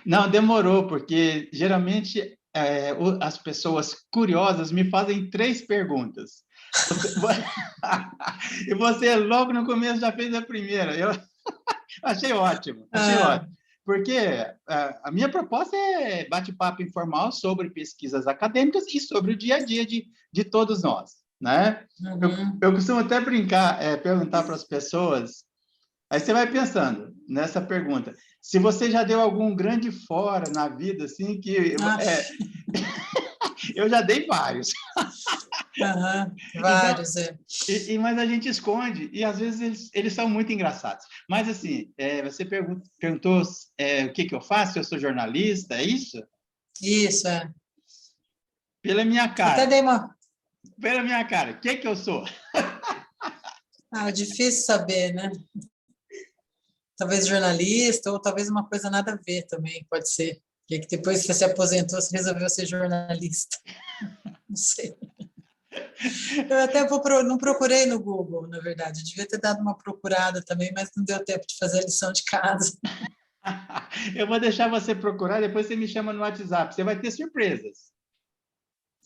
Não, demorou, porque geralmente as pessoas curiosas me fazem 3 perguntas. Você... e você, logo no começo, já fez a primeira. Eu achei ótimo, achei Ah, ótimo. Porque a minha proposta é bate-papo informal sobre pesquisas acadêmicas e sobre o dia a dia de todos nós, né? uhum. Eu costumo até brincar, perguntar para as pessoas. Aí você vai pensando nessa pergunta. Se você já deu algum grande fora na vida, assim, que Ah, eu já dei vários. aham. Então, Vários, é. mas a gente esconde, e às vezes eles são muito engraçados. Mas, assim, você perguntou o que eu faço, eu sou jornalista, é isso? Isso, é. Pela minha Até cara. dei uma. Pela minha cara, o que eu sou? Ah, difícil saber, né? Talvez jornalista, ou talvez uma coisa nada a ver também, pode ser. Que depois que você se aposentou, você resolveu ser jornalista. Não sei. Eu até não procurei no Google, na verdade. Eu devia ter dado uma procurada também, mas não deu tempo de fazer a lição de casa. Eu vou deixar você procurar, depois você me chama no WhatsApp. Você vai ter surpresas.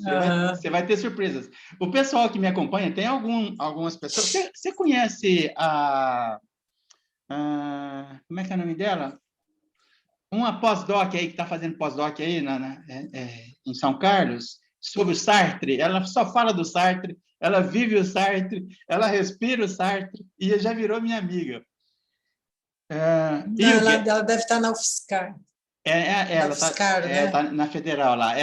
Aham. Você vai ter surpresas. O pessoal que me acompanha, tem algumas pessoas. Você conhece como é que é o nome dela? Uma pós-doc aí que está fazendo pós-doc aí em São Carlos, sobre o Sartre. Ela só fala do Sartre, ela vive o Sartre, ela respira o Sartre e já virou minha amiga. Não, ela, Ilger, ela deve estar na UFSCar. Na ela está UFSCar, né? tá na Federal lá.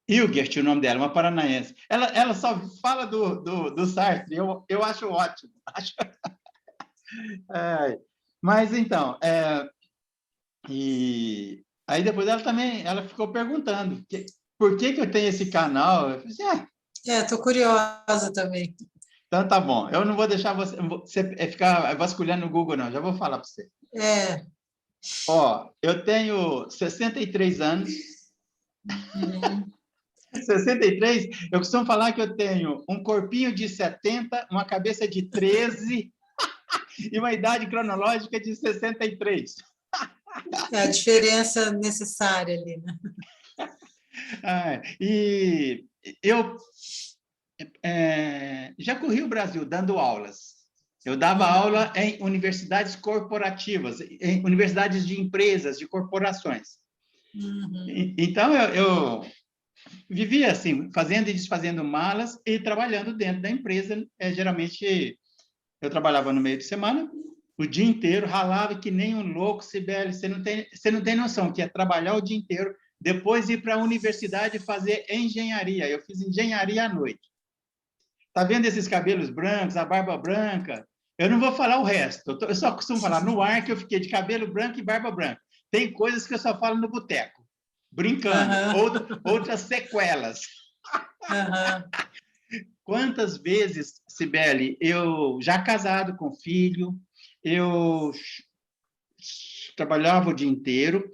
Hilgert, o nome dela, uma paranaense. Ela só fala do Sartre, eu acho ótimo. Mas então, e aí depois ela ficou perguntando por que eu tenho esse canal. Eu falei assim, Estou curiosa também. então tá bom, eu não vou deixar você ficar vasculhando no Google, não, já vou falar para você. É. Ó, eu tenho 63 anos, Uhum. 63, eu costumo falar que eu tenho um corpinho de 70, uma cabeça de 13 e uma idade cronológica de 63. É a diferença necessária ali, né? E eu já corri o Brasil dando aulas. Eu dava Uhum. aula em universidades corporativas, em universidades de empresas, de corporações. Uhum. Então, eu vivia assim, fazendo e desfazendo malas e trabalhando dentro da empresa. Geralmente, eu trabalhava no meio de semana, o dia inteiro, ralava que nem um louco, Sibeli. Você não tem noção que é trabalhar o dia inteiro, depois ir para a universidade fazer engenharia. Eu fiz engenharia à noite. Tá vendo esses cabelos brancos, a barba branca? Eu não vou falar o resto. Eu só costumo falar no ar que eu fiquei de cabelo branco e barba branca. Tem coisas que eu só falo no boteco, brincando. Uhum. Outras sequelas. Uhum. Quantas vezes, Cibele, eu já casado com filho, eu trabalhava o dia inteiro,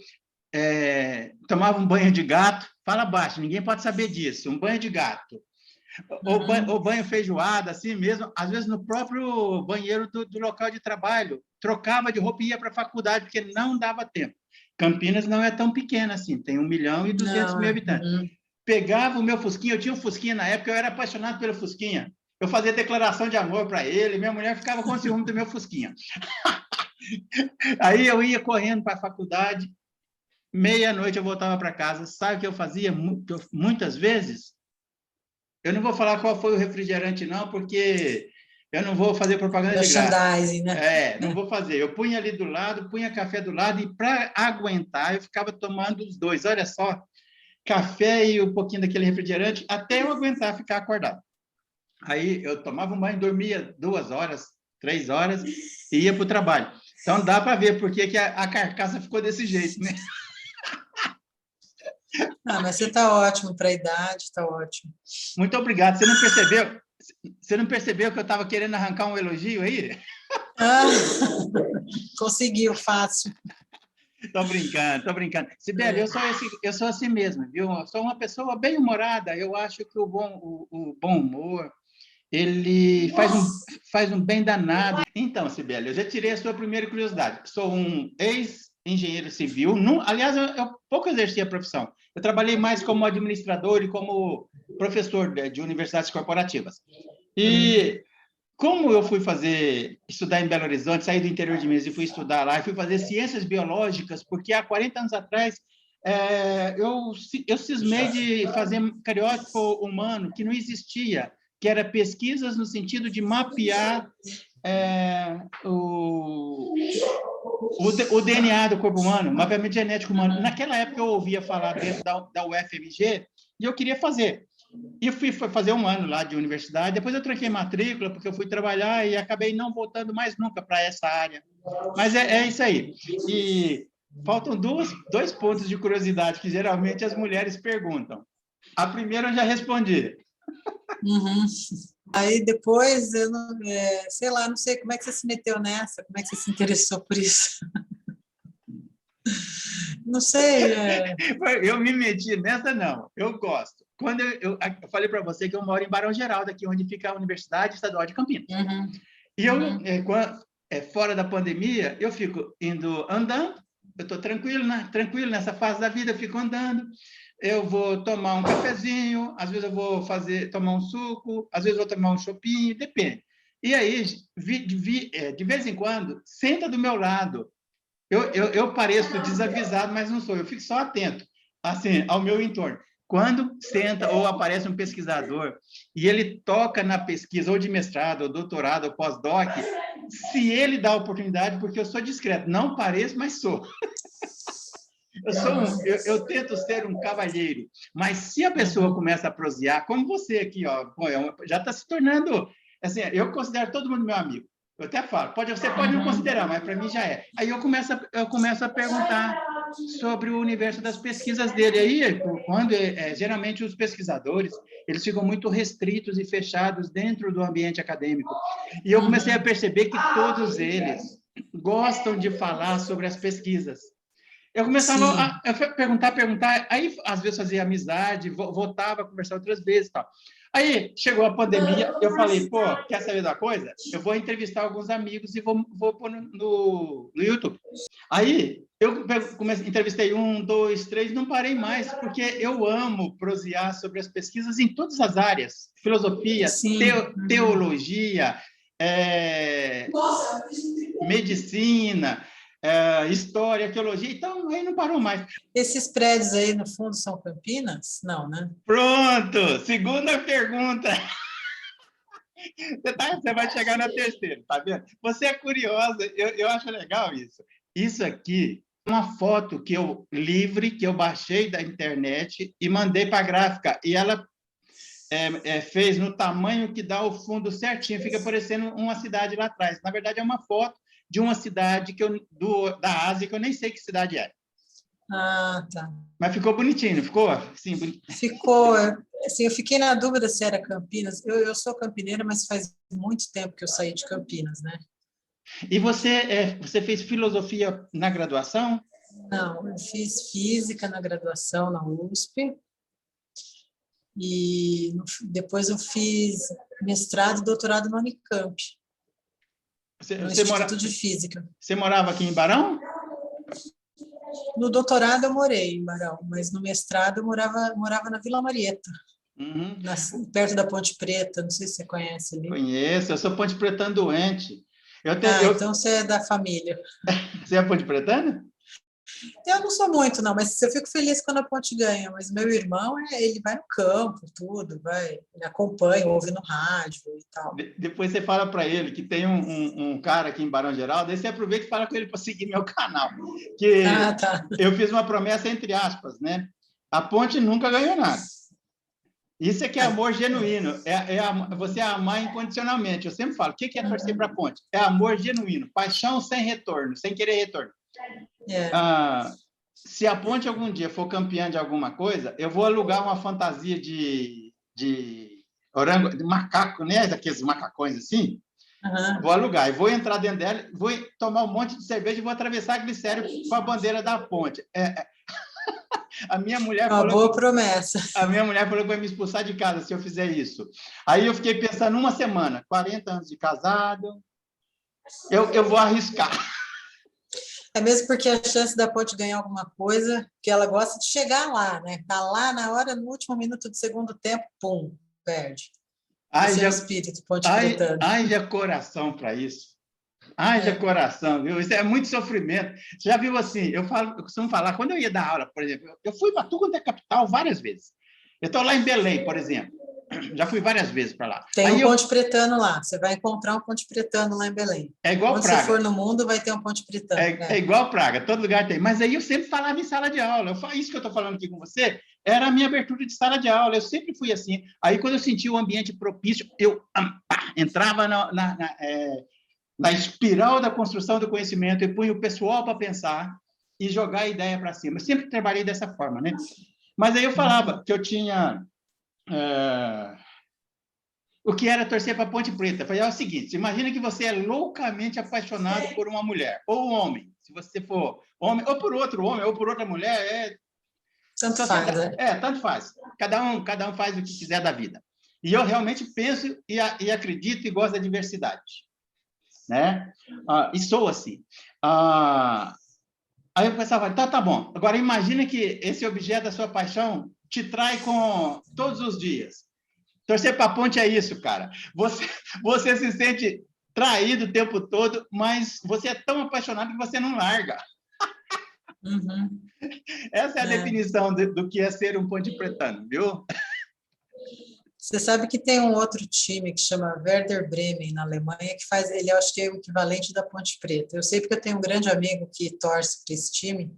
tomava um banho de gato, fala baixo, ninguém pode saber disso, um banho de gato. Ou Uhum. banho feijoada, assim mesmo, às vezes no próprio banheiro do local de trabalho. Trocava de roupa e ia para a faculdade, porque não dava tempo. Campinas não é tão pequena assim, tem 1.200.000 Não, é. habitantes. Uhum. Pegava o meu Fusquinha, eu tinha um Fusquinha na época, eu era apaixonado pelo Fusquinha. Eu fazia declaração de amor para ele, minha mulher ficava com ciúme do meu Fusquinha. Aí eu ia correndo para a faculdade, meia-noite eu voltava para casa. Sabe o que eu fazia muitas vezes? Eu não vou falar qual foi o refrigerante, não, porque eu não vou fazer propaganda de graça. Merchandising, né? Não vou fazer. Eu punha ali do lado, punha café do lado, e para aguentar, eu ficava tomando os dois. Olha só, café e um pouquinho daquele refrigerante, até eu aguentar ficar acordado. Aí eu tomava um banho, dormia 2 horas, 3 horas, e ia para o trabalho. Então dá para ver por que a carcaça ficou desse jeito, né? Ah, mas você está ótimo para a idade, está ótimo. Muito obrigado. Você não percebeu? Você não percebeu que eu estava querendo arrancar um elogio aí? Ah, conseguiu, fácil. Tô brincando, tô brincando. Sibeli, É. eu sou assim mesmo, viu? Eu sou uma pessoa bem humorada. Eu acho que o bom humor, ele faz um bem danado. Então, Sibeli, eu já tirei a sua primeira curiosidade. Sou um engenheiro civil. Aliás, eu pouco exerci a profissão. Eu trabalhei mais como administrador e como professor de universidades corporativas. E como eu fui estudar em Belo Horizonte, saí do interior de Minas e fui estudar lá, e fui fazer ciências biológicas, porque há 40 anos atrás eu cismei de fazer cariótipo humano, que não existia, que era pesquisas no sentido de mapear o DNA do corpo humano, mapeamento genético humano. Naquela época eu ouvia falar dentro da UFMG e eu queria fazer. E fui fazer um ano lá de universidade, depois eu tranquei matrícula, porque eu fui trabalhar e acabei não voltando mais nunca para essa área. Mas é isso aí. E faltam dois pontos de curiosidade que geralmente as mulheres perguntam. A primeira eu já respondi. Uhum. Aí depois, eu não, sei lá, não sei como é que você se meteu nessa, como é que você se interessou por isso. Não sei. Eu me meti nessa, não. Eu gosto. Quando eu falei para você que eu moro em Barão Geraldo, aqui onde fica a Universidade Estadual de Campinas. Uhum. E eu, fora da pandemia, eu fico indo andando, eu estou tranquilo nessa fase da vida, eu fico andando, eu vou tomar um cafezinho, às vezes eu vou tomar um suco, às vezes eu vou tomar um chopinho, depende. E aí, de vez em quando, senta do meu lado. Eu pareço desavisado, mas não sou. Eu fico só atento, assim, ao meu entorno. Quando senta ou aparece um pesquisador e ele toca na pesquisa, ou de mestrado, ou doutorado, ou pós-doc, se ele dá a oportunidade, porque eu sou discreto, não pareço, mas sou. Eu tento ser um cavalheiro, mas se a pessoa começa a prosear, como você aqui, ó, já está se tornando, assim, eu considero todo mundo meu amigo. Eu até falo, você pode não considerar, mas para mim já é. Aí eu começo a perguntar sobre o universo das pesquisas dele. Aí, quando geralmente os pesquisadores, eles ficam muito restritos e fechados dentro do ambiente acadêmico. E eu comecei a perceber que todos eles gostam de falar sobre as pesquisas. Eu começava a perguntar, aí às vezes fazia amizade, voltava a conversar outras vezes, tal. Aí chegou a pandemia, eu falei, quer saber da coisa? Eu vou entrevistar alguns amigos e vou pôr no YouTube. Aí eu entrevistei 1, 2, 3, não parei mais, porque eu amo prosear sobre as pesquisas em todas as áreas, filosofia, teologia, medicina, história, arqueologia, então aí não parou mais. Esses prédios aí no fundo são Campinas? Não, né? Pronto, segunda pergunta. Você vai chegar na terceira, tá vendo? Você é curiosa, eu acho legal isso. Isso aqui é uma foto que eu baixei da internet e mandei para a gráfica, e ela fez no tamanho que dá o fundo certinho, fica parecendo uma cidade lá atrás. Na verdade, é uma foto de uma cidade da Ásia, que eu nem sei que cidade é. Ah, tá. Mas ficou bonitinho, não ficou? Sim, bonitinho. Ficou. Assim, eu fiquei na dúvida se era Campinas. Eu sou campineira, mas faz muito tempo que eu saí de Campinas, né? E você fez filosofia na graduação? Não, eu fiz física na graduação na USP. E depois eu fiz mestrado e doutorado na Unicamp, no Instituto de Física. Você morava aqui em Barão? No doutorado eu morei em Barão, mas no mestrado eu morava na Vila Marieta, perto da Ponte Preta, não sei se você conhece ali. Conheço, eu sou ponte pretana doente. Então você é da família. Você é ponte pretana? Eu não sou muito, não, mas eu fico feliz quando a Ponte ganha. Mas meu irmão, ele vai no campo, tudo, ele acompanha, ouve no rádio e tal. Depois você fala para ele que tem um cara aqui em Barão Geraldo, aí você aproveita e fala com ele para seguir meu canal. Que tá. Eu fiz uma promessa entre aspas, né? A Ponte nunca ganhou nada. Isso é que é amor genuíno. Você amar incondicionalmente. Eu sempre falo, o que é torcer para a Ponte? É amor genuíno, paixão sem retorno, sem querer retorno. Se a Ponte algum dia for campeã de alguma coisa, eu vou alugar uma fantasia de orango, de macaco, né? Daqueles macacões assim. Vou alugar, e vou entrar dentro dela, vou tomar um monte de cerveja e vou atravessar a Glicério com a bandeira da Ponte. A minha mulher uma boa promessa. A minha mulher falou que vai me expulsar de casa se eu fizer isso. Aí eu fiquei pensando, uma semana, 40 anos de casado, eu vou arriscar. É mesmo porque a chance da Ponte ganhar alguma coisa, que ela gosta de chegar lá, né? Tá lá na hora, no último minuto do segundo tempo, pum, perde. Esse é o espírito Ponte Pretano. Haja coração para isso. Haja É. coração, viu? Isso é muito sofrimento. Você já viu assim? Eu costumo falar, quando eu ia dar aula, por exemplo, eu fui para tudo quanto é capital várias vezes. Eu estou lá em Belém, por exemplo. Já fui várias vezes para lá. Tem um Ponte Pretano lá. Você vai encontrar um Ponte Pretano lá em Belém. É igual Onde Praga. você for no mundo, vai ter um Ponte Pretano. É igual Praga, todo lugar tem. Mas aí eu sempre falava em sala de aula. Isso que eu estou falando aqui com você era a minha abertura de sala de aula. Eu sempre fui assim. Aí, quando eu senti o ambiente propício, eu entrava na espiral da construção do conhecimento e punha o pessoal para pensar e jogar a ideia para cima. Eu sempre trabalhei dessa forma, né? Mas aí eu falava que eu tinha... o que era torcer para a Ponte Preta. Eu falei, é o seguinte, imagina que você é loucamente apaixonado por uma mulher, ou um homem. Se você for homem, ou por outro homem, ou por outra mulher, tanto faz, tanto faz. Cada um faz o que quiser da vida. E eu realmente penso e acredito e gosto da diversidade. Né? E sou assim. Aí eu pensava, tá bom. Agora, imagina que esse objeto da sua paixão te trai todos os dias. Torcer para a Ponte é isso, cara. Você se sente traído o tempo todo, mas você é tão apaixonado que você não larga. Uhum. Essa é a definição do que é ser um Ponte Pretano, viu? Você sabe que tem um outro time que chama Werder Bremen, na Alemanha, que faz, ele acho que é o equivalente da Ponte Preta. Eu sei porque eu tenho um grande amigo que torce para esse time.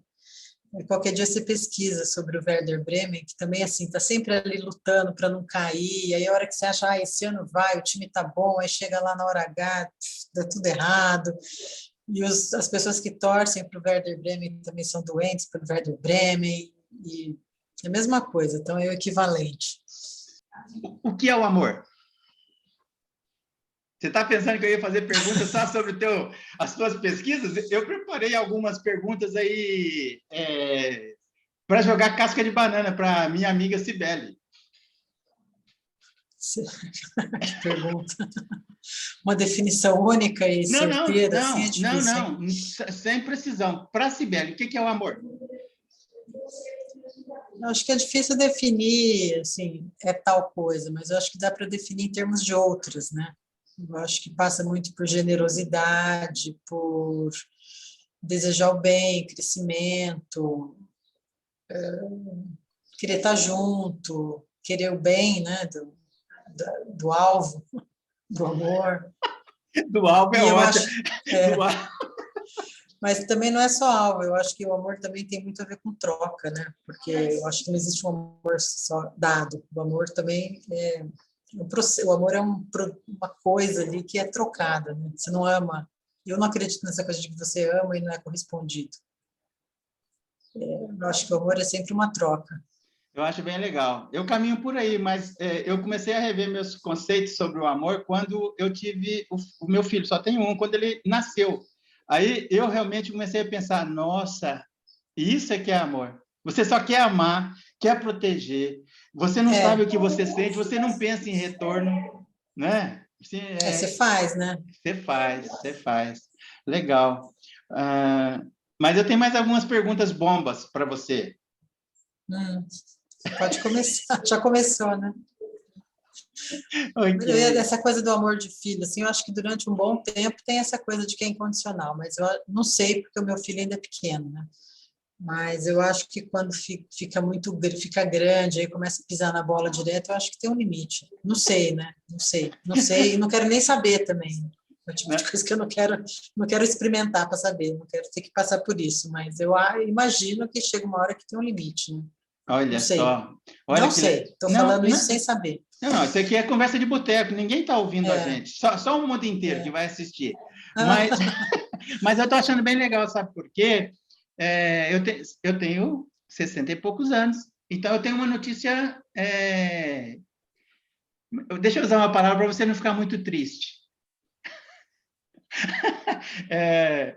Qualquer dia você pesquisa sobre o Werder Bremen, que também assim está sempre ali lutando para não cair. Aí a hora que você acha, esse ano vai, o time tá bom, aí chega lá na hora H, dá tudo errado. E as pessoas que torcem para o Werder Bremen também são doentes pelo Werder Bremen. E é a mesma coisa, então é o equivalente. O que é o amor? Você está pensando que eu ia fazer perguntas só sobre as suas pesquisas? Eu preparei algumas perguntas aí para jogar casca de banana para minha amiga Cibele. Que pergunta. Uma definição única e certeira, assim é difícil. Não, sem precisão. Para Cibele, o que é o amor? Eu acho que é difícil definir, assim, é tal coisa, mas eu acho que dá para definir em termos de outras, né? Eu acho que passa muito por generosidade, por desejar o bem, crescimento, querer estar junto, querer o bem, né, do alvo, do amor. Do alvo é ótimo. Mas também não é só alvo, eu acho que o amor também tem muito a ver com troca, né? Porque eu acho que não existe um amor só dado. O amor também é o amor é uma coisa ali que é trocada, né? Você não ama. Eu não acredito nessa coisa de que você ama e não é correspondido. Eu acho que o amor é sempre uma troca. Eu acho bem legal. Eu caminho por aí, mas eu comecei a rever meus conceitos sobre o amor quando eu tive o meu filho, só tenho um, quando ele nasceu. Aí eu realmente comecei a pensar, nossa, isso é que é amor. Você só quer amar, quer proteger, você não sabe o que você sente, você não pensa em retorno, né? Assim, você faz, né? Você faz. Legal. Mas eu tenho mais algumas perguntas bombas para você. Pode começar, já começou, né? Okay. Essa coisa do amor de filho, assim, eu acho que durante um bom tempo tem essa coisa de que é incondicional, mas eu não sei porque o meu filho ainda é pequeno, né? Mas eu acho que quando fica grande, aí começa a pisar na bola direto, eu acho que tem um limite. Não sei, né? Não sei, e não quero nem saber também. É o tipo de coisa que eu não quero experimentar para saber, não quero ter que passar por isso, mas eu imagino que chega uma hora que tem um limite, né? Olha só. Não sei, estou falando isso sem saber. Não, isso aqui é conversa de boteco, ninguém está ouvindo a gente, só o mundo inteiro que vai assistir. Mas eu estou achando bem legal, sabe por quê? Eu tenho 60 e poucos anos, então eu tenho uma notícia... Deixa eu usar uma palavra para você não ficar muito triste.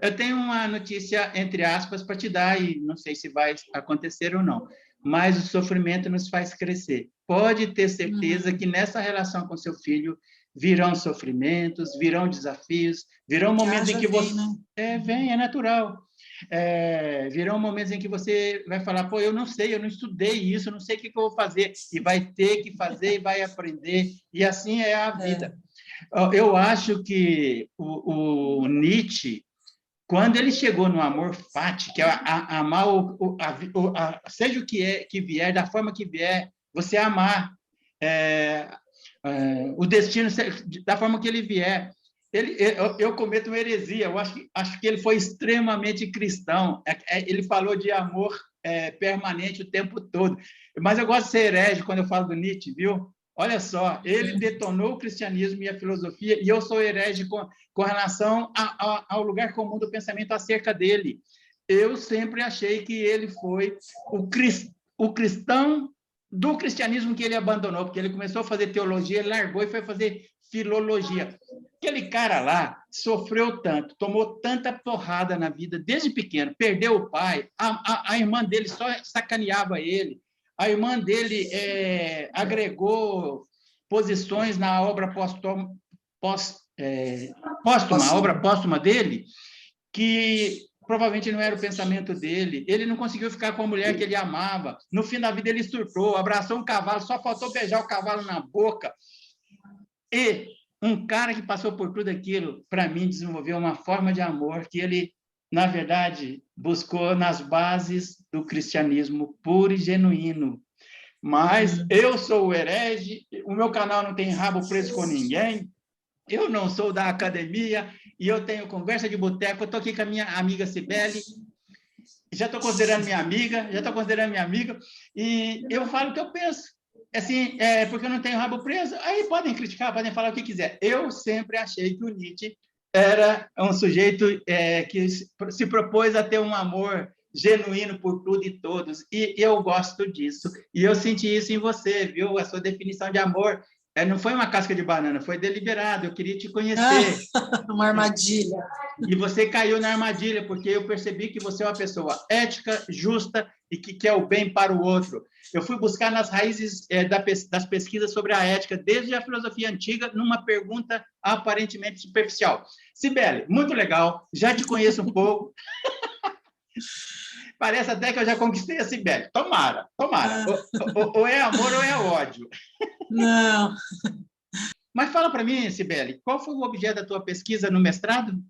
Eu tenho uma notícia, entre aspas, para te dar, e não sei se vai acontecer ou não, mas o sofrimento nos faz crescer. Pode ter certeza que nessa relação com seu filho virão sofrimentos, virão desafios, virão momentos em que você... Vem, é natural. virão momentos em que você vai falar, pô, eu não sei, eu não estudei isso, eu não sei o que eu vou fazer, e vai ter que fazer e vai aprender, e assim é a vida. Eu acho que o Nietzsche, quando ele chegou no amor fati, que é amar seja o que vier, da forma que vier, você amar o destino da forma que ele vier. Eu cometo uma heresia, eu acho que ele foi extremamente cristão. Ele falou de amor permanente o tempo todo. Mas eu gosto de ser herege quando eu falo do Nietzsche, viu? Olha só, ele detonou o cristianismo e a filosofia, e eu sou herege com relação ao lugar comum do pensamento acerca dele. Eu sempre achei que ele foi o cristão do cristianismo que ele abandonou, porque ele começou a fazer teologia, ele largou e foi fazer filologia. Aquele cara lá sofreu tanto, tomou tanta porrada na vida desde pequeno, perdeu o pai, a irmã dele só sacaneava ele, a irmã dele agregou posições na obra póstuma, a obra póstuma dele, que provavelmente não era o pensamento dele. Ele não conseguiu ficar com a mulher que ele amava. No fim da vida, ele surtou, abraçou um cavalo, só faltou beijar o cavalo na boca. E um cara que passou por tudo aquilo, para mim, desenvolveu uma forma de amor que ele, na verdade, buscou nas bases do cristianismo puro e genuíno. Mas eu sou o herege, o meu canal não tem rabo preso com ninguém, eu não sou da academia, e eu tenho conversa de boteco, eu estou aqui com a minha amiga Cibele, já estou considerando minha amiga, e eu falo o que eu penso. Assim, porque eu não tenho rabo preso, aí podem criticar, podem falar o que quiser. Eu sempre achei que o Nietzsche era um sujeito que se propôs a ter um amor genuíno por tudo e todos, e eu gosto disso, e eu senti isso em você, viu? A sua definição de amor não foi uma casca de banana, foi deliberado, eu queria te conhecer. Uma armadilha. E você caiu na armadilha, porque eu percebi que você é uma pessoa ética, justa e que quer o bem para o outro. Eu fui buscar nas raízes das pesquisas sobre a ética, desde a filosofia antiga, numa pergunta aparentemente superficial. Cibele, muito legal, já te conheço um pouco. Parece até que eu já conquistei a Cibele. Tomara. Ou é amor ou é ódio. Não. Mas fala para mim, Cibele, qual foi o objeto da tua pesquisa no mestrado?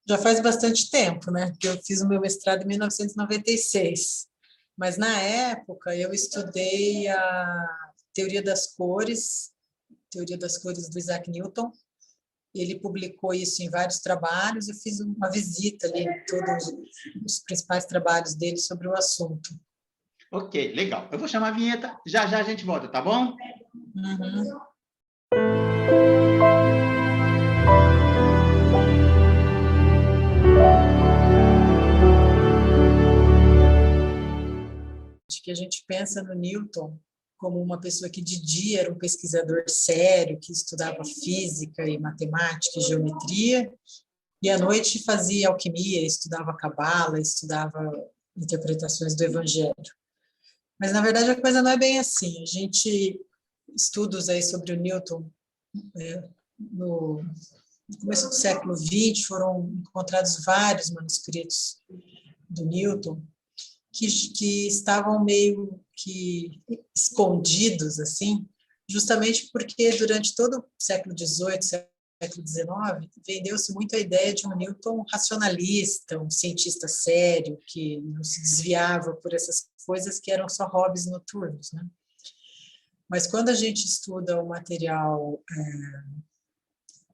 Já faz bastante tempo, né? Que eu fiz o meu mestrado em 1996. Mas, na época, eu estudei a teoria das cores do Isaac Newton. Ele publicou isso em vários trabalhos. Eu fiz uma visita ali em todos os principais trabalhos dele sobre o assunto. Ok, legal. Eu vou chamar a vinheta, já a gente volta, tá bom? Uhum. Que a gente pensa no Newton como uma pessoa que de dia era um pesquisador sério, que estudava física e matemática e geometria, e à noite fazia alquimia, estudava cabala, estudava interpretações do Evangelho. Mas, na verdade, a coisa não é bem assim. A gente, estudos aí sobre o Newton, no começo do século XX, foram encontrados vários manuscritos do Newton, que estavam meio que escondidos, assim, justamente porque durante todo o século XVIII, século XIX, vendeu-se muito a ideia de um Newton racionalista, um cientista sério, que não se desviava por essas coisas que eram só hobbies noturnos, né? Mas quando a gente estuda o material,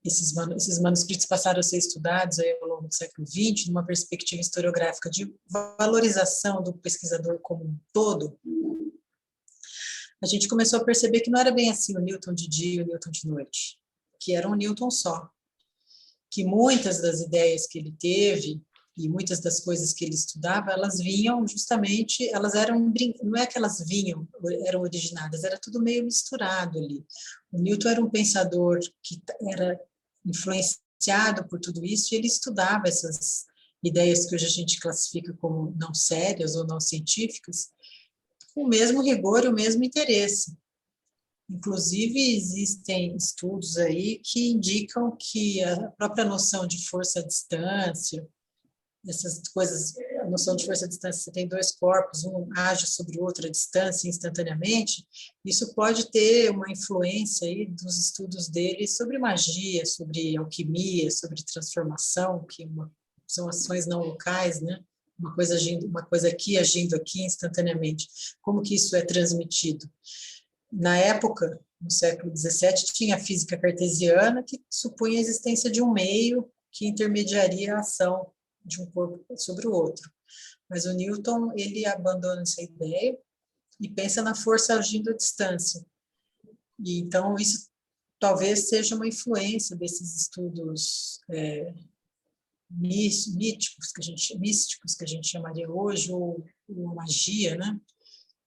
esses manuscritos passaram a ser estudados aí ao longo do século XX, numa perspectiva historiográfica de valorização do pesquisador como um todo, a gente começou a perceber que não era bem assim o Newton de dia e o Newton de noite, que era um Newton só, que muitas das ideias que ele teve e muitas das coisas que ele estudava, elas vinham justamente, elas eram, não é que elas vinham, eram originadas, era tudo meio misturado ali. O Newton era um pensador que era influenciado por tudo isso, e ele estudava essas ideias que hoje a gente classifica como não sérias ou não científicas, com o mesmo rigor e o mesmo interesse. Inclusive, existem estudos aí que indicam que a própria noção de força à distância, essas coisas noção de força à distância, você tem dois corpos, um age sobre o outro à distância instantaneamente, isso pode ter uma influência aí dos estudos dele sobre magia, sobre alquimia, sobre transformação, são ações não locais, né? Uma coisa aqui agindo aqui instantaneamente. Como que isso é transmitido? Na época, no século XVII, tinha a física cartesiana, que supunha a existência de um meio que intermediaria a ação de um corpo sobre o outro. Mas o Newton, ele abandona essa ideia e pensa na força agindo à distância. E, então, isso talvez seja uma influência desses estudos místicos que a gente chamaria hoje, ou magia, né?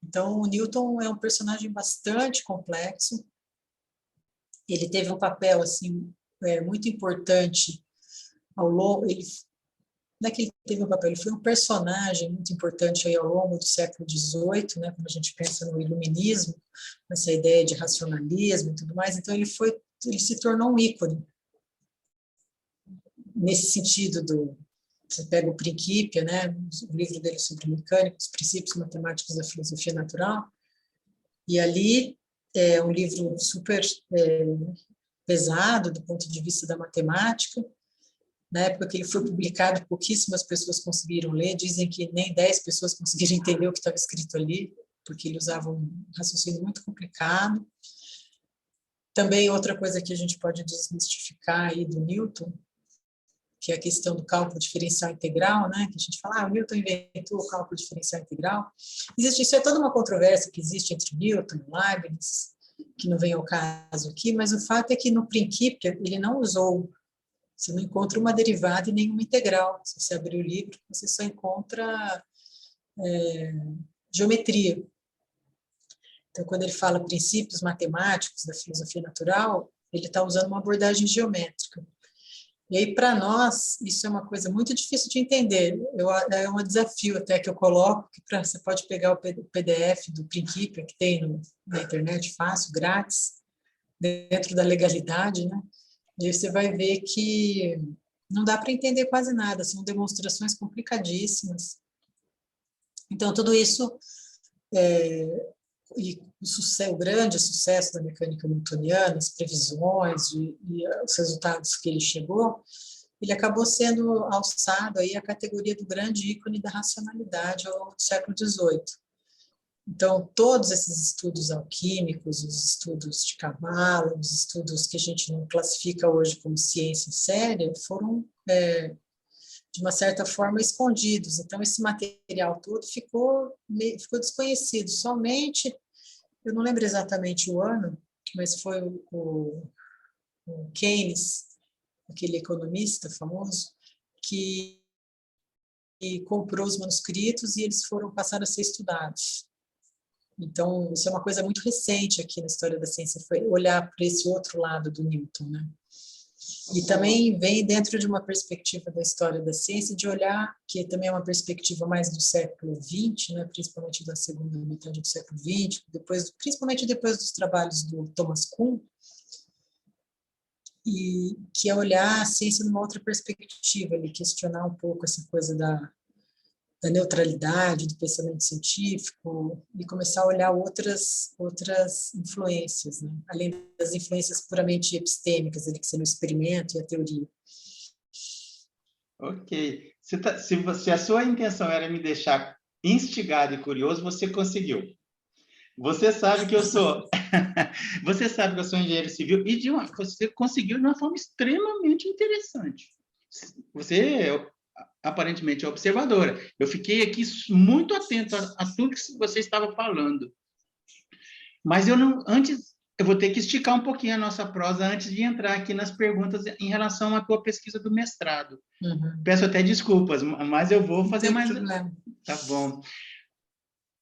Então, o Newton é um personagem bastante complexo. Ele teve um papel assim muito importante ao longo. Não é que ele teve um papel, ele foi um personagem muito importante aí ao longo do século XVIII, né? Quando a gente pensa no iluminismo, essa ideia de racionalismo e tudo mais. Então, ele se tornou um ícone nesse sentido você pega o Principia, né, o livro dele sobre mecânica, os princípios matemáticos da filosofia natural, e ali é um livro super pesado do ponto de vista da matemática. Na época que ele foi publicado, pouquíssimas pessoas conseguiram ler, dizem que nem 10 pessoas conseguiram entender o que estava escrito ali, porque ele usava um raciocínio muito complicado. Também outra coisa que a gente pode desmistificar aí do Newton, que é a questão do cálculo diferencial integral, né? Que a gente fala, o Newton inventou o cálculo diferencial integral. Isso é toda uma controvérsia que existe entre Newton e Leibniz, que não vem ao caso aqui, mas o fato é que no Principia ele não usou, você não encontra uma derivada e nenhuma integral. Se você abrir o livro, você só encontra geometria. Então, quando ele fala princípios matemáticos da filosofia natural, ele está usando uma abordagem geométrica. E aí, para nós, isso é uma coisa muito difícil de entender. É um desafio até que eu coloco, que você pode pegar o PDF do Principia, que tem na internet, fácil, grátis, dentro da legalidade, né? E aí você vai ver que não dá para entender quase nada, são demonstrações complicadíssimas. Então, tudo isso, e o grande sucesso da mecânica newtoniana, as previsões e os resultados que ele chegou, ele acabou sendo alçado aí à categoria do grande ícone da racionalidade ao longo do século XVIII. Então, todos esses estudos alquímicos, os estudos de cabala, os estudos que a gente não classifica hoje como ciência séria, foram, de uma certa forma, escondidos. Então, esse material todo ficou desconhecido. Somente, eu não lembro exatamente o ano, mas foi o Keynes, aquele economista famoso, que comprou os manuscritos e eles passaram a ser estudados. Então, isso é uma coisa muito recente aqui na história da ciência, foi olhar para esse outro lado do Newton, né? E também vem dentro de uma perspectiva da história da ciência, de olhar, que também é uma perspectiva mais do século XX, né? Principalmente da segunda metade do século XX, principalmente depois dos trabalhos do Thomas Kuhn, e que é olhar a ciência numa outra perspectiva, questionar um pouco essa coisa da neutralidade do pensamento científico e começar a olhar outras influências, né? Além das influências puramente epistêmicas, que são o experimento e a teoria. Ok. Se a sua intenção era me deixar instigado e curioso, você conseguiu. Você sabe que eu sou você sabe que eu sou engenheiro civil e você conseguiu de uma forma extremamente interessante. Você aparentemente é observadora. Eu fiquei aqui muito atento a tudo que você estava falando. Mas eu vou ter que esticar um pouquinho a nossa prosa antes de entrar aqui nas perguntas em relação à tua pesquisa do mestrado. Uhum. Peço até desculpas, mas eu vou fazer mais. Não tem problema. Tá bom.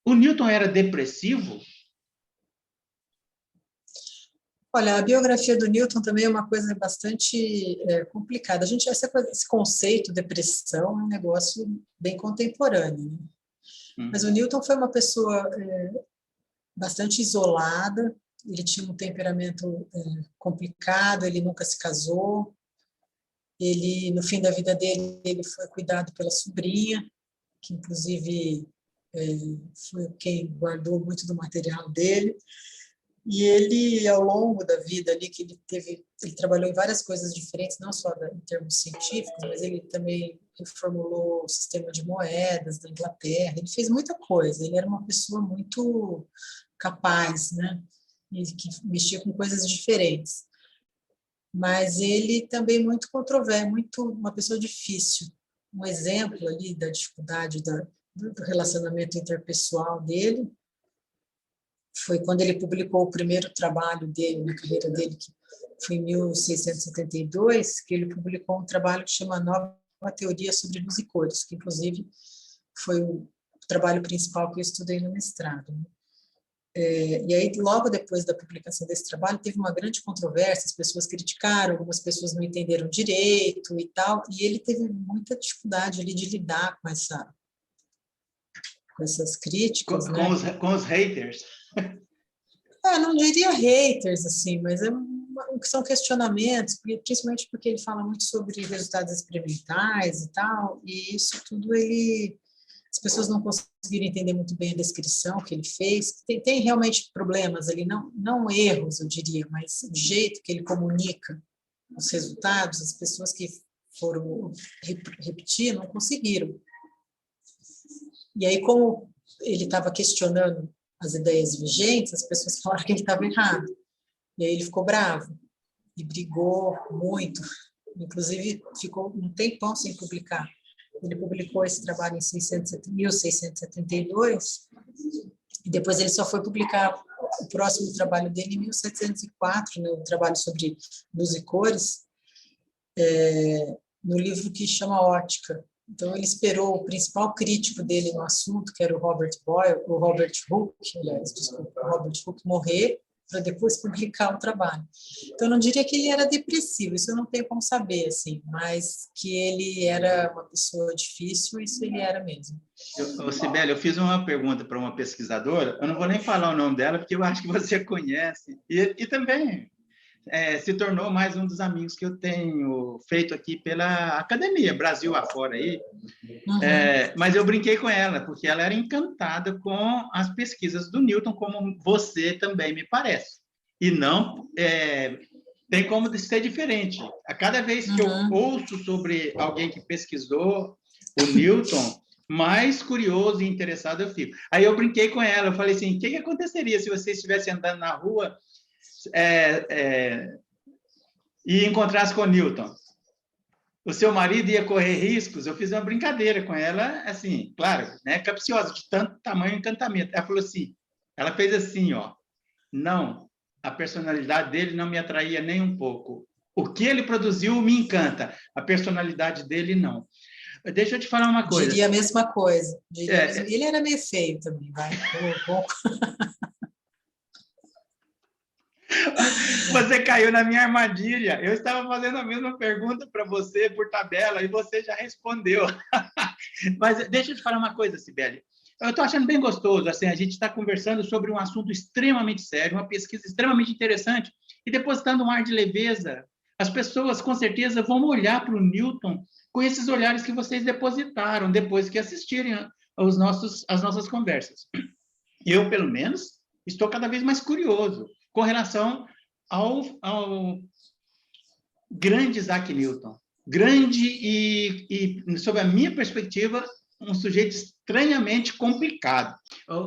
O Newton era depressivo? Olha, a biografia do Newton também é uma coisa bastante complicada. Esse conceito de depressão é um negócio bem contemporâneo, né? Mas o Newton foi uma pessoa bastante isolada, ele tinha um temperamento complicado, ele nunca se casou, no fim da vida dele, ele foi cuidado pela sobrinha, que inclusive foi quem guardou muito do material dele. E ele, ao longo da vida ali, que ele trabalhou em várias coisas diferentes, não só em termos científicos, mas ele também reformulou o sistema de moedas da Inglaterra, ele fez muita coisa, ele era uma pessoa muito capaz, né? Ele que mexia com coisas diferentes. Mas ele também muito controverso, uma pessoa difícil. Um exemplo ali da dificuldade do relacionamento interpessoal dele foi quando ele publicou o primeiro trabalho dele, na carreira dele, que foi em 1672, que ele publicou um trabalho que chama Nova Teoria sobre Luz e Cores, que inclusive foi o trabalho principal que eu estudei no mestrado. E aí, logo depois da publicação desse trabalho, teve uma grande controvérsia, as pessoas criticaram, algumas pessoas não entenderam direito e tal, e ele teve muita dificuldade ali de lidar com essas críticas, né? Com os haters. Não diria haters, assim, mas são questionamentos, principalmente porque ele fala muito sobre resultados experimentais e tal, e isso tudo as pessoas não conseguiram entender muito bem a descrição que ele fez. Tem realmente problemas ali, não erros, eu diria, mas o jeito que ele comunica os resultados, as pessoas que foram repetir não conseguiram. E aí, como ele estava questionando as ideias vigentes, as pessoas falaram que ele estava errado. E aí ele ficou bravo e brigou muito. Inclusive, ficou um tempão sem publicar. Ele publicou esse trabalho em 1672 e depois ele só foi publicar o próximo trabalho dele em 1704, né, um trabalho sobre luz e cores, no livro que chama Ótica. Então, ele esperou o principal crítico dele no assunto, que era o Robert Hooke, aliás, desculpa, o Robert Hooke morrer, para depois publicar o trabalho. Então, eu não diria que ele era depressivo, isso eu não tenho como saber, assim, mas que ele era uma pessoa difícil, isso ele era mesmo. Sibeli, eu fiz uma pergunta para uma pesquisadora, eu não vou nem falar o nome dela, porque eu acho que você conhece, e também se tornou mais um dos amigos que eu tenho feito aqui pela academia, Brasil afora aí. Uhum. Mas eu brinquei com ela, porque ela era encantada com as pesquisas do Newton, como você também me parece. E não tem como ser diferente. A cada vez que eu ouço sobre alguém que pesquisou o Newton, mais curioso e interessado eu fico. Aí eu brinquei com ela, eu falei assim, o que aconteceria se você estivesse andando na rua e encontrasse com o Newton? O seu marido ia correr riscos? Eu fiz uma brincadeira com ela, assim, claro, né, capciosa, de tanto tamanho encantamento. Ela falou assim, ela fez assim, ó, não, a personalidade dele não me atraía nem um pouco. O que ele produziu me encanta, a personalidade dele não. Deixa eu te falar uma coisa. Diria a mesma coisa. Ele era meio feio também, vai. Um pouco. Você caiu na minha armadilha. Eu estava fazendo a mesma pergunta para você por tabela e você já respondeu. Mas deixa eu te falar uma coisa, Sibeli. Eu estou achando bem gostoso, assim, a gente está conversando sobre um assunto extremamente sério, uma pesquisa extremamente interessante e depositando um ar de leveza. As pessoas, com certeza, vão olhar para o Newton com esses olhares que vocês depositaram depois que assistirem as nossas conversas. Eu, pelo menos, estou cada vez mais curioso com relação ao grande Isaac Newton. Grande e, sob a minha perspectiva, um sujeito estranhamente complicado.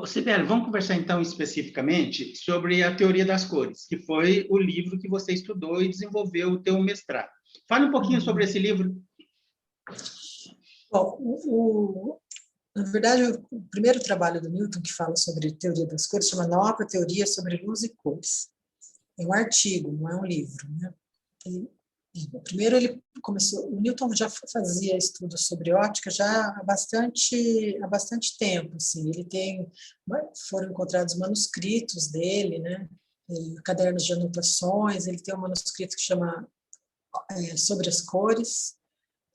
Sibeli, vamos conversar então especificamente sobre a teoria das cores, que foi o livro que você estudou e desenvolveu o teu mestrado. Fale um pouquinho sobre esse livro. Bom, na verdade, o primeiro trabalho do Newton que fala sobre teoria das cores chama Nova Teoria sobre Luz e Cores. É um artigo, não é um livro, né? Primeiro ele começou, o Newton já fazia estudos sobre ótica já há bastante tempo, assim. Foram encontrados manuscritos dele, né? Cadernos de anotações. Ele tem um manuscrito que chama Sobre as Cores,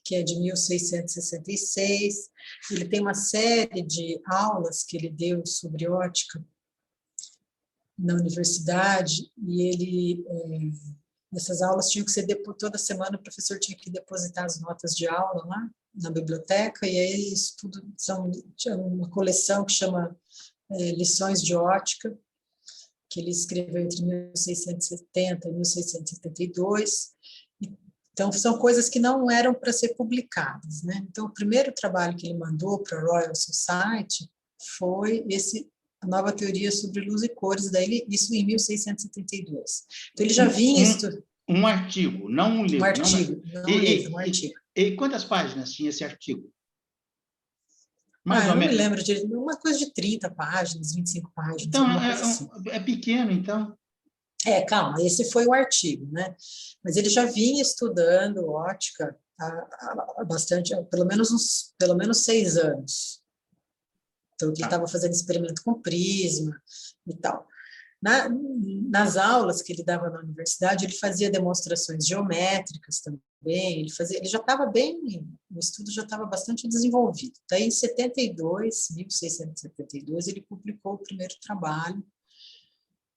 que é de 1666. Ele tem uma série de aulas que ele deu sobre ótica na universidade, e ele Essas aulas tinham que ser, toda semana o professor tinha que depositar as notas de aula lá na biblioteca, e aí isso tudo tinha uma coleção que chama Lições de Ótica, que ele escreveu entre 1670 e 1672. Então, são coisas que não eram para ser publicadas, né? Então, o primeiro trabalho que ele mandou para a Royal Society foi a nova teoria sobre luz e cores, daí isso em 1672. Então, ele já vinha estudando. Um artigo, não um livro. Um artigo, não um livro, um artigo. E quantas páginas tinha esse artigo? Mais ou eu não menos. me lembro de uma coisa de 30 páginas, 25 páginas. Então, assim. É pequeno, então. Calma, esse foi o artigo, né? Mas ele já vinha estudando ótica há bastante, pelo menos 6 anos. Então, ele estava fazendo experimento com prisma e tal. Nas aulas que ele dava na universidade, ele fazia demonstrações geométricas também, ele já estava o estudo já estava bastante desenvolvido. Daí, em 1672, ele publicou o primeiro trabalho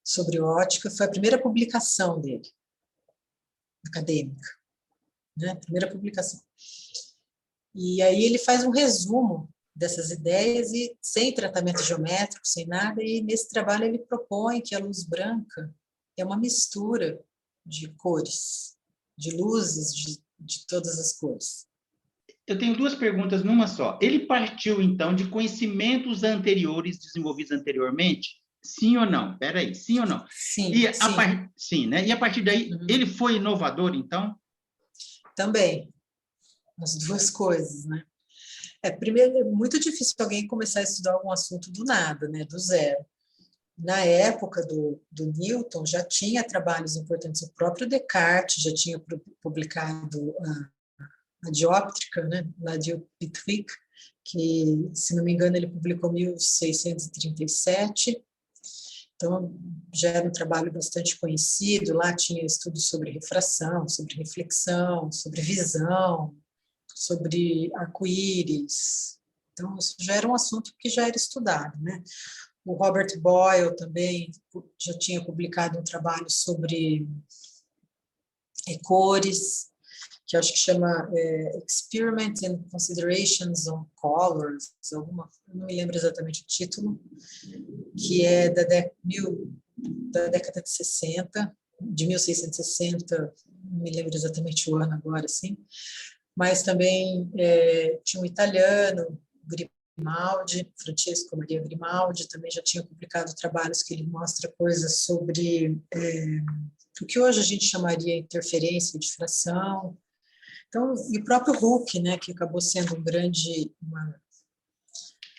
sobre ótica, foi a primeira publicação dele, acadêmica, né? Primeira publicação. E aí ele faz um resumo dessas ideias, e sem tratamento geométrico, sem nada, e nesse trabalho ele propõe que a luz branca é uma mistura de cores, de luzes de todas as cores. Eu tenho 2 perguntas numa só. Ele partiu, então, de conhecimentos anteriores, desenvolvidos anteriormente? Sim ou não? Espera aí, sim ou não? Sim, sim, né? E a partir daí, ele foi inovador, então? Também, as 2 coisas, né? Primeiro, é muito difícil alguém começar a estudar algum assunto do nada, né? Do zero. Na época do Newton, já tinha trabalhos importantes, o próprio Descartes já tinha publicado a dióptrica, né? La dioptrique, que, se não me engano, ele publicou em 1637. Então, já era um trabalho bastante conhecido. Lá tinha estudos sobre refração, sobre reflexão, sobre visão, sobre arco-íris. Então, isso já era um assunto que já era estudado, né? O Robert Boyle também já tinha publicado um trabalho sobre cores, que acho que chama Experiments and Considerations on Colors, eu não me lembro exatamente o título, que é da década de 60, de 1660, não me lembro exatamente o ano agora, assim, mas também tinha um italiano, Grimaldi, Francesco Maria Grimaldi, também já tinha publicado trabalhos que ele mostra coisas sobre o que hoje a gente chamaria interferência e difração. Então, e o próprio Hooke, né, que acabou sendo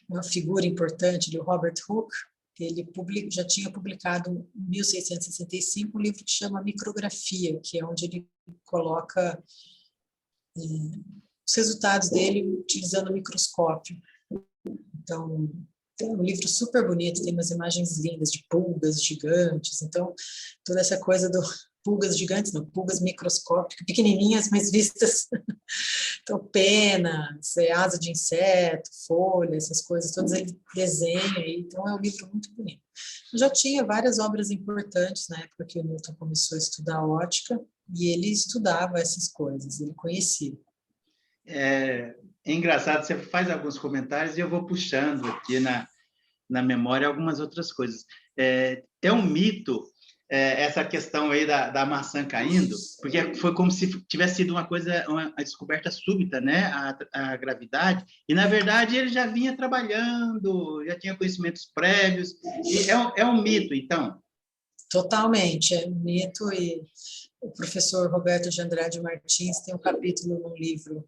uma figura importante, o Robert Hooke, ele já tinha publicado em 1665 um livro que chama Micrografia, que é onde ele coloca os resultados dele utilizando o microscópio. Então, tem um livro super bonito, tem umas imagens lindas de pulgas gigantes. Então, toda essa coisa do pulgas gigantes, não, pulgas microscópicas, pequenininhas, mas vistas. Então, penas, asa de inseto, folha, essas coisas, todas ele desenha. Então, é um livro muito bonito. Já tinha várias obras importantes na época que o Newton começou a estudar ótica, e ele estudava essas coisas, ele conhecia. É engraçado, você faz alguns comentários e eu vou puxando aqui na memória algumas outras coisas. É um mito essa questão aí da maçã caindo, porque foi como se tivesse sido uma descoberta súbita, né? A gravidade, e na verdade ele já vinha trabalhando, já tinha conhecimentos prévios, e é um mito, então? Totalmente, é um mito, e o professor Roberto de Andrade Martins tem um capítulo num livro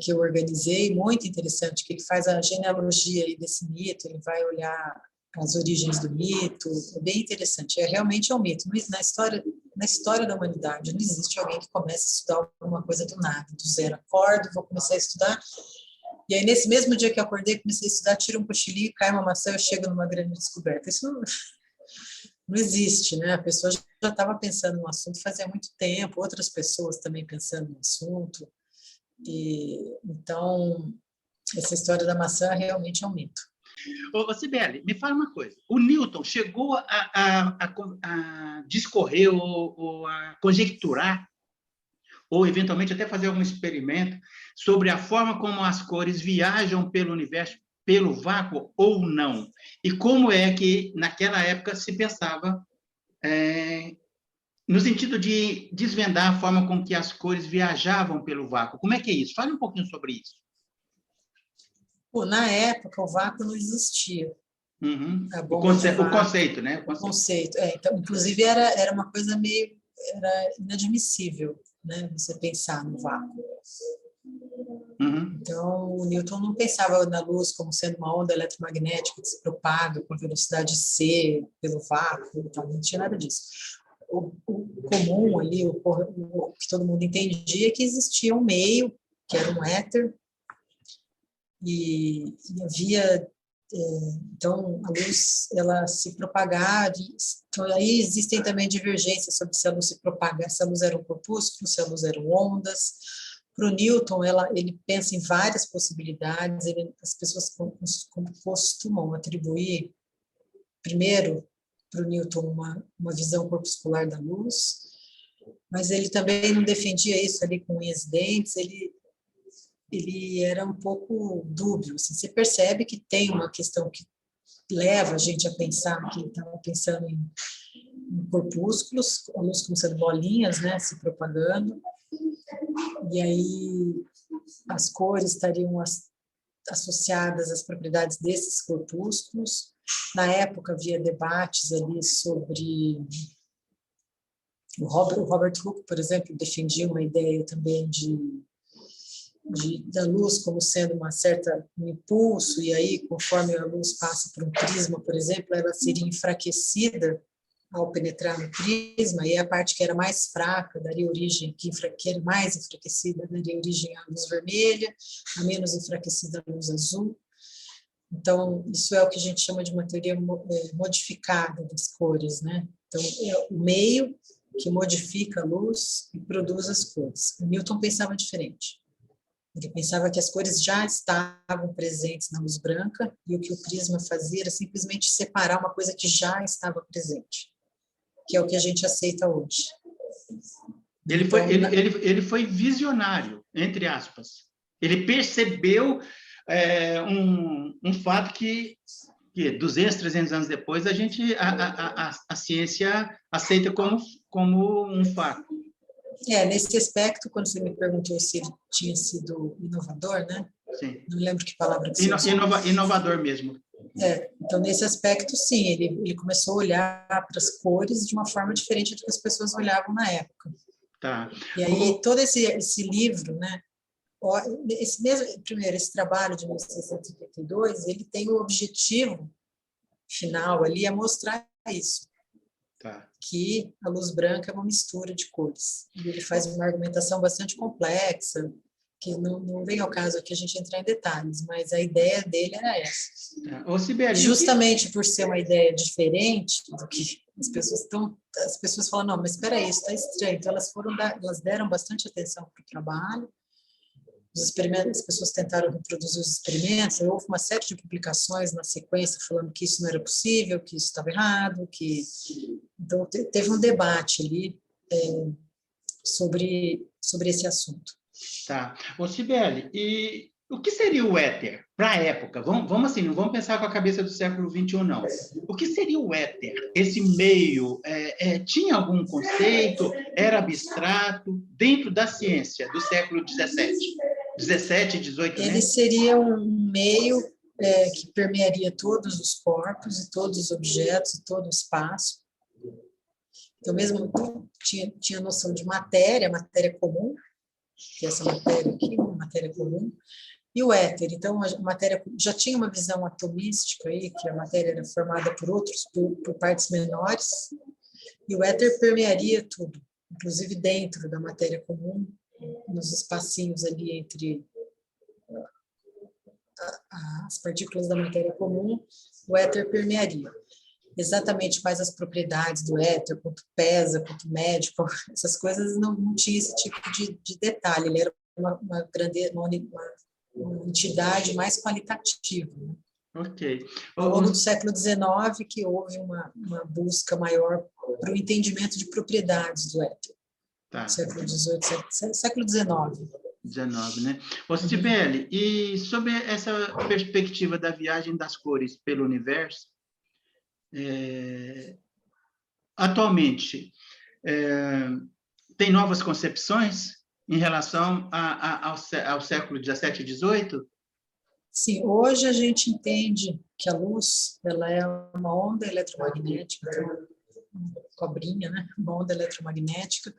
que eu organizei, muito interessante, que ele faz a genealogia aí desse mito, ele vai olhar as origens do mito, é bem interessante, realmente é um mito. Na história da humanidade, não existe alguém que comece a estudar alguma coisa do nada, do zero. Acordo, vou começar a estudar, e aí nesse mesmo dia que eu acordei, comecei a estudar, tiro um cochilinho, cai uma maçã, eu chego numa grande descoberta. Isso não existe, né? A pessoa já estava pensando no assunto fazia muito tempo, outras pessoas também pensando no assunto. Então, essa história da maçã realmente é um mito. Ô, Cibele, me fala uma coisa. O Newton chegou a discorrer ou a conjecturar, ou eventualmente até fazer algum experimento sobre a forma como as cores viajam pelo universo, pelo vácuo ou não? E como é que, naquela época, se pensava no sentido de desvendar a forma com que as cores viajavam pelo vácuo? Como é que é isso? Fale um pouquinho sobre isso. Pô, na época, o vácuo não existia. Uhum. A bomba de vácuo, o conceito, né? O conceito. Então, inclusive, era uma coisa meio inadmissível, né? Você pensar no vácuo. Uhum. Então, o Newton não pensava na luz como sendo uma onda eletromagnética que se propaga com velocidade c pelo vácuo, então, não tinha nada disso. O comum ali, o que todo mundo entendia, é que existia um meio, que era um éter, e havia... Então, a luz, ela se propagar, então aí existem também divergências sobre se a luz se propaga, se a luz era um corpúsculo, se a luz eram ondas. Para o Newton, ele pensa em várias possibilidades, as pessoas costumam atribuir, primeiro, para o Newton uma visão corpuscular da luz, mas ele também não defendia isso ali com unhas e dentes, ele era um pouco dúbio. Assim, você percebe que tem uma questão que leva a gente a pensar que ele estava pensando em corpúsculos, a luz como sendo bolinhas, né, se propagando, e aí as cores estariam associadas às propriedades desses corpúsculos. Na época havia debates ali sobre... O Robert Hooke, por exemplo, defendia uma ideia também da luz como sendo um impulso, e aí, conforme a luz passa por um prisma, por exemplo, ela seria enfraquecida ao penetrar no prisma, e a parte que era mais fraca daria origem, que era mais enfraquecida, daria origem à luz vermelha, a menos enfraquecida à luz azul. Então, isso é o que a gente chama de uma teoria modificada das cores, né? Então, é o meio que modifica a luz e produz as cores. O Newton pensava diferente. Ele pensava que as cores já estavam presentes na luz branca e o que o prisma fazia era simplesmente separar uma coisa que já estava presente, que é o que a gente aceita hoje. Ele foi visionário, entre aspas. Ele percebeu um fato que 200, 300 anos depois a ciência aceita como um fato. Nesse aspecto, quando você me perguntou se ele tinha sido inovador, né? Sim. Não lembro que palavra que você usou. Inovador mesmo. Então, nesse aspecto, sim, ele começou a olhar para as cores de uma forma diferente do que as pessoas olhavam na época. Tá. E aí, todo esse livro, né? Esse trabalho de 1652, ele tem o objetivo final ali, é mostrar isso. Tá. Que a luz branca é uma mistura de cores. E ele faz uma argumentação bastante complexa, que não vem ao caso aqui a gente entrar em detalhes, mas a ideia dele era essa. Ô, Cibele, justamente por ser uma ideia diferente do que as pessoas falam, não, mas espera aí, isso está estranho. Então elas deram bastante atenção para o trabalho. Os experimentos, as pessoas tentaram reproduzir os experimentos, houve uma série de publicações na sequência falando que isso não era possível, que isso estava errado, então teve um debate ali sobre esse assunto. Tá. Ô, Cibele, e o que seria o éter para a época? Vamos assim, não vamos pensar com a cabeça do século XXI, não. O que seria o éter? Esse meio tinha algum conceito? Era abstrato? Dentro da ciência do século XVII, XVIII, Ele seria um meio que permearia todos os corpos e todos os objetos e todo o espaço. Então, mesmo tinha noção de matéria comum, que é essa matéria aqui, uma matéria comum, e o éter. Então, a matéria já tinha uma visão atomística aí, que a matéria era formada por partes menores, e o éter permearia tudo, inclusive dentro da matéria comum, nos espacinhos ali entre as partículas da matéria comum, o éter permearia. Exatamente quais as propriedades do éter, quanto pesa, quanto mede, essas coisas não tinha esse tipo de detalhe. Ele era uma entidade mais qualitativa. Né? Ok. Ao longo do século XIX que houve uma busca maior para o entendimento de propriedades do éter. Tá. Século XVIII, século XIX. 19, né? Ô, Cibele, e sobre essa perspectiva da viagem das cores pelo universo, atualmente, tem novas concepções em relação ao século 17 e 18? Sim, hoje a gente entende que a luz ela é uma onda eletromagnética, uma cobrinha, né? Uma onda eletromagnética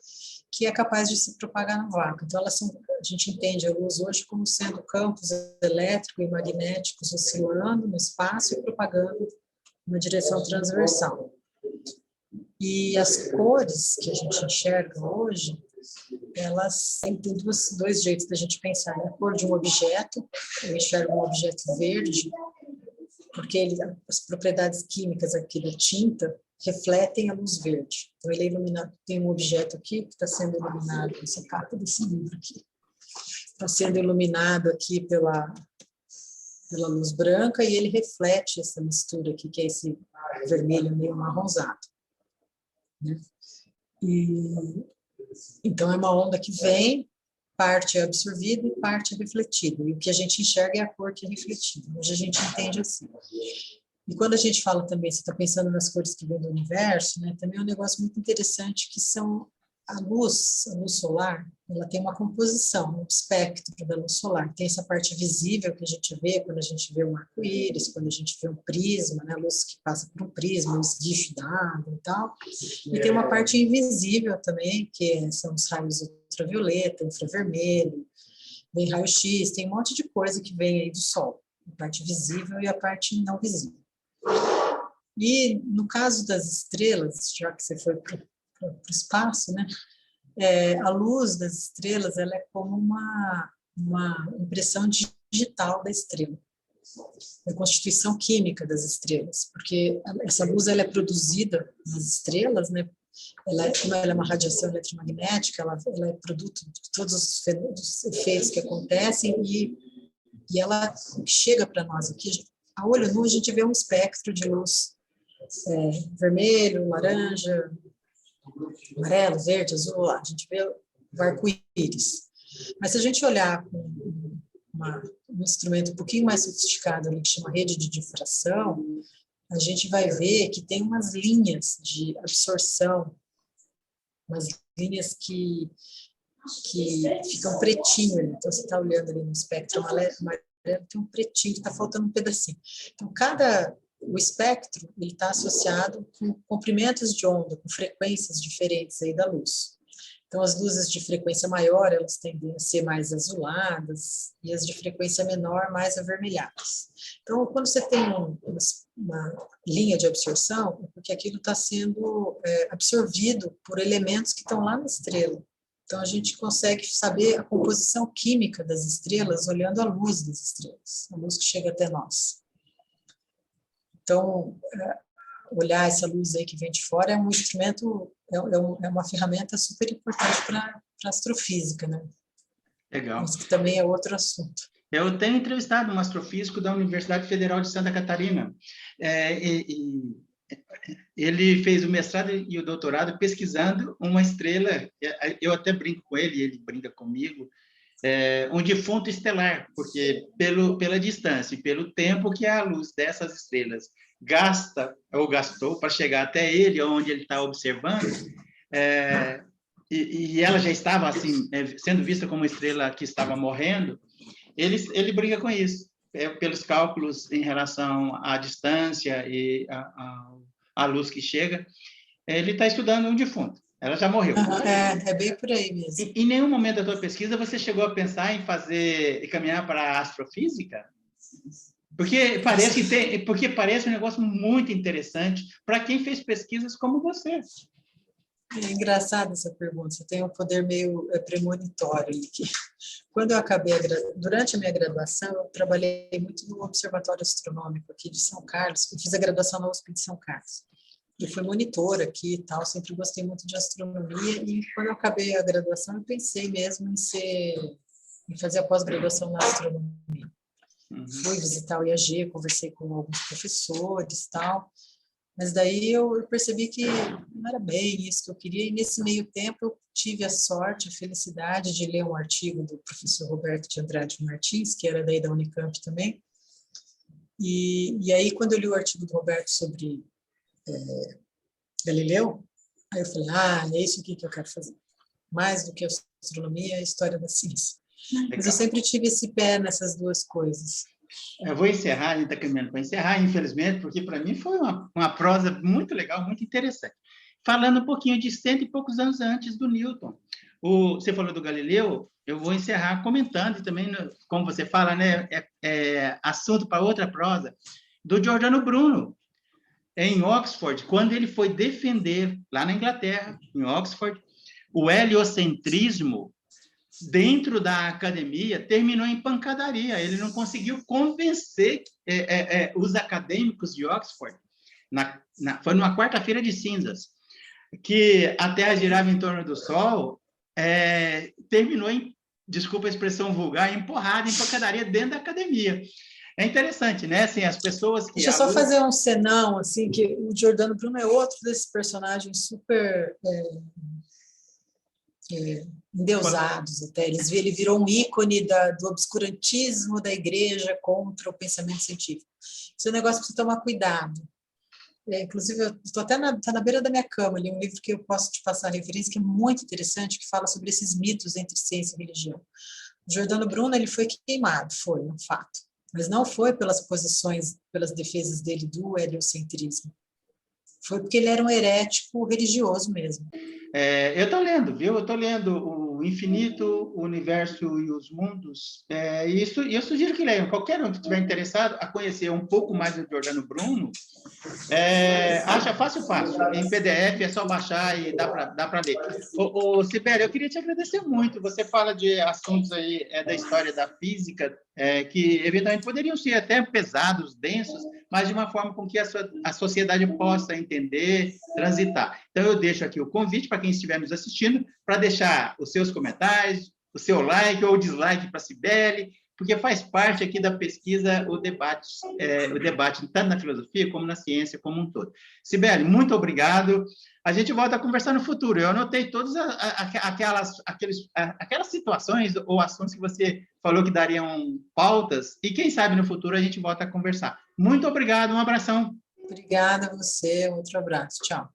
que é capaz de se propagar no vácuo. Então, a gente entende a luz hoje como sendo campos elétricos e magnéticos oscilando no espaço e propagando uma direção transversal. E as cores que a gente enxerga hoje, elas têm dois jeitos da gente pensar. A cor de um objeto, eu enxergo um objeto verde, porque as propriedades químicas aqui da tinta refletem a luz verde. Então, ele é iluminado. Tem um objeto aqui que está sendo iluminado, essa capa desse livro aqui, está sendo iluminado aqui pela luz branca e ele reflete essa mistura aqui, que é esse vermelho meio marronzado. Né? Então, é uma onda que vem, parte é absorvida e parte é refletida. E o que a gente enxerga é a cor que é refletida. Hoje a gente entende assim. E quando a gente fala também, você está pensando nas cores que vêm do universo, né? Também é um negócio muito interessante que são a luz solar, ela tem uma composição, um espectro da luz solar. Tem essa parte visível que a gente vê quando a gente vê um arco-íris, quando a gente vê um prisma, né? A luz que passa por um prisma, um esguicho d'água e tal. E tem uma parte invisível também, que são os raios ultravioleta, infravermelho, vem raio-x, tem um monte de coisa que vem aí do Sol, a parte visível e a parte não visível. E no caso das estrelas, já que você foi para o espaço, né? A luz das estrelas ela é como uma impressão digital da estrela, a constituição química das estrelas, porque essa luz ela é produzida nas estrelas, né? Como ela é uma radiação eletromagnética, ela é produto de todos os efeitos que acontecem e ela chega para nós aqui, a olho nu a gente vê um espectro de luz vermelho, laranja, amarelo, verde, azul, a gente vê o arco-íris. Mas se a gente olhar com um instrumento um pouquinho mais sofisticado ali, que chama rede de difração, a gente vai ver que tem umas linhas de absorção, umas linhas que ficam pretinho ali. Então, você está olhando ali no espectro amarelo, tem um pretinho, está faltando um pedacinho. Então, o espectro está associado com comprimentos de onda, com frequências diferentes aí da luz. Então, as luzes de frequência maior, elas tendem a ser mais azuladas, e as de frequência menor, mais avermelhadas. Então, quando você tem uma linha de absorção, é porque aquilo está sendo absorvido por elementos que estão lá na estrela. Então, a gente consegue saber a composição química das estrelas olhando a luz das estrelas, a luz que chega até nós. Então, olhar essa luz aí que vem de fora é um instrumento, é uma ferramenta super importante para a astrofísica, né? Legal. Mas que também é outro assunto. Eu tenho entrevistado um astrofísico da Universidade Federal de Santa Catarina. Ele fez o mestrado e o doutorado pesquisando uma estrela, eu até brinco com ele, ele brinca comigo, um defunto estelar, porque pela distância e pelo tempo que a luz dessas estrelas gasta ou gastou para chegar até ele, onde ele está observando, e ela já estava assim sendo vista como uma estrela que estava morrendo, ele brinca com isso, pelos cálculos em relação à distância e à luz que chega, ele está estudando um defunto. Ela já morreu. É bem por aí mesmo. Em nenhum momento da tua pesquisa você chegou a pensar em caminhar para a astrofísica? Porque parece um negócio muito interessante para quem fez pesquisas como você. É engraçado essa pergunta, você tem um poder meio premonitório ali. Quando eu acabei, durante a minha graduação, eu trabalhei muito no Observatório Astronômico aqui de São Carlos, eu fiz a graduação na USP de São Carlos. Eu fui monitora aqui e tal, sempre gostei muito de astronomia, e quando eu acabei a graduação, eu pensei mesmo em fazer a pós-graduação na astronomia. Fui visitar o IAG, conversei com alguns professores e tal, mas daí eu percebi que não era bem isso que eu queria, e nesse meio tempo eu tive a sorte, a felicidade de ler um artigo do professor Roberto de Andrade Martins, que era daí da Unicamp também, e aí quando eu li o artigo do Roberto sobre Galileu, aí eu falei, é isso aqui que eu quero fazer. Mais do que a astronomia, a história da ciência. Legal. Mas eu sempre tive esse pé nessas duas coisas. Eu vou encerrar, a gente está caminhando para encerrar, infelizmente, porque para mim foi uma prosa muito legal, muito interessante. Falando um pouquinho de 100 e poucos anos antes do Newton. Você falou do Galileu, eu vou encerrar comentando, e também, como você fala, né, assunto para outra prosa, do Giordano Bruno, em Oxford, quando ele foi defender, lá na Inglaterra, em Oxford, o heliocentrismo dentro da academia, terminou em pancadaria. Ele não conseguiu convencer os acadêmicos de Oxford, foi numa quarta-feira de cinzas, que a Terra girava em torno do Sol, terminou em, desculpa a expressão vulgar, empurrada em pancadaria dentro da academia. É interessante, né? Assim, as pessoas que... Deixa eu só fazer um senão, assim, que o Giordano Bruno é outro desses personagens super endeusados até. Ele virou um ícone do obscurantismo da igreja contra o pensamento científico. Esse é um negócio que você tomar cuidado. Inclusive, eu estou até tá na beira da minha cama ali, um livro que eu posso te passar a referência, que é muito interessante, que fala sobre esses mitos entre ciência e religião. O Giordano Bruno ele foi queimado, foi um fato. Mas não foi pelas posições, pelas defesas dele do heliocentrismo. Foi porque ele era um herético religioso mesmo. Eu estou lendo, viu? Eu estou lendo O Infinito, o Universo e os Mundos. E eu sugiro que leiam. Qualquer um que estiver interessado a conhecer um pouco mais do Giordano Bruno, acha fácil. Em PDF é só baixar e dá para ler. Sibeli, eu queria te agradecer muito. Você fala de assuntos aí da história da física, que eventualmente poderiam ser até pesados, densos, mas de uma forma com que a sociedade possa entender, transitar. Então, eu deixo aqui o convite para quem estiver nos assistindo, para deixar os seus comentários, o seu like ou dislike para a Sibeli, porque faz parte aqui da pesquisa o debate tanto na filosofia como na ciência como um todo. Sibeli, muito obrigado. A gente volta a conversar no futuro. Eu anotei todas aquelas situações ou assuntos que você falou que dariam pautas, e quem sabe no futuro a gente volta a conversar. Muito obrigado, um abração. Obrigada a você, outro abraço. Tchau.